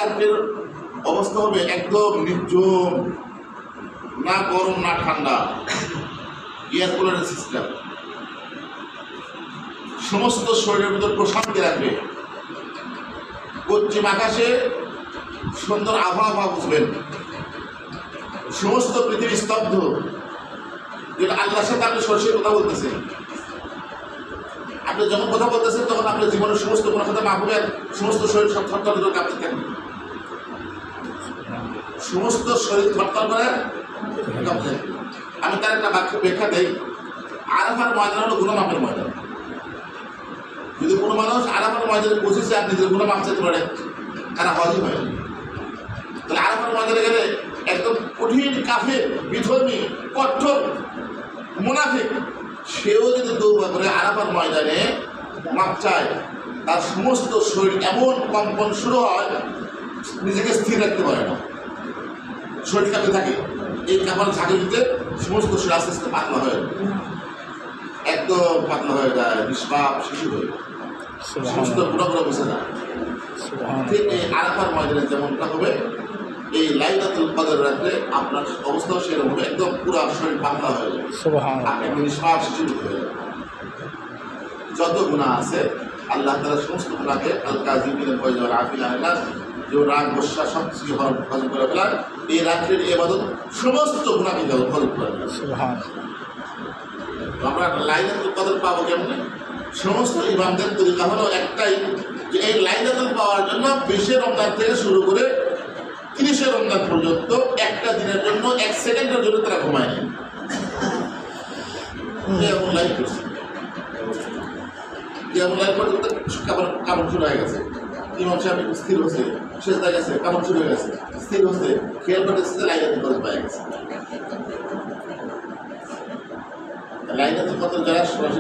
রাত্রের অবস্থা হবে একদম নির্জন, না গরম না ঠান্ডা, এয়ার কুলারের সিস্টেম, সমস্ত শরীরের ভিতর প্রশান্তি রাখবে। পশ্চিম আকাশে সুন্দর আবহাওয়া বুঝবেন, সমস্ত পৃথিবী স্তব্ধ, যেটা আল্লাহর সাথে আপনি সরাসরি কথা বলতেছেন। আপনি যখন কথা বলতেছেন তখন আপনার জীবনের সমস্ত কোনো কথা মাহবুবের সমস্ত শরীর সব থরথর করে কাঁপতে থাকবে, সমস্ত শরীর থরথর করে কাঁপতে থাকবে। আমি তার একটা ব্যাখ্যা দেই, আরাফার ময়দান হলো গুনাহ মাপের ময়দান। যদি কোনো মানুষ আরাফার ময়দানে পৌঁছেছে আপনি যদি গুনাহ মাপ চাইতে পারেন, তারা হজই হয়। তাহলে আরাফার ময়দানে গেলে একদম কঠিন কাফের, বিধর্মী, কঠোর মুনাফিক, সেও যদি দৌড়া করে আরাফার ময়দানে মাপ চায়, তার সমস্ত শরীর এমন কম্পন শুরু হয়, নিজেকে স্থির রাখতে পারে না, শরীর কাঁপতে থাকে। এই কাপড় ঝাঁকে দিতে সমস্ত শরীর আস্তে আস্তে পাতলা হয়ে যায়, একদম পাতলা হয়ে যায়, নিষ্পাপ শিশু হয়ে সমস্ত গুণা গুণা বসে যায়। ঠিক এই আরাফার ময়দানে যেমনটা হবে, এই লাইলাতুল কদর রাতে আপনার অবস্থাও সেরকম হবে, একদম পুরো শরীর পাতলা হয়ে যাবে, আপনি একদম নিষ্পাপ শিশু হয়ে যাবে। যত গুনাহ আছে আল্লাহ তাআলা সমস্ত গুনাহকে আল কাযিমিনা ওয়াল আফিনা আল্লাহ, যে রাগ গোসা সব কিছু হজম করে ফেলার, এই রাত্রের ইবাদত সমস্ত গুনাহকে হজম করে ফেলার। আমরা লাইলাতুল কদর পাবো কেমনে? সমস্ত ইমামদের তরিকা হলো একটাই, যে এই লাইলাতুল পাওয়ার জন্য 20 রমজান থেকে শুরু করে 30 রমজান পর্যন্ত একটা দিনের জন্য 1 সেকেন্ডের জন্য তারা ঘুমায় নেয়। এমন লাইভ করছে, যেমন লাইভ করতে কামড় শুরু হয়ে গেছে, ইমাম সাহেব স্থির হচ্ছে, সেজদায় গেছে, কামড় শুরু হয়ে গেছে, স্থির হচ্ছে, খেয়াল করতেছে যে লাইলাতুল কদর পাওয়া গেছে। লাইলাতুল কদর যারা সরাসরি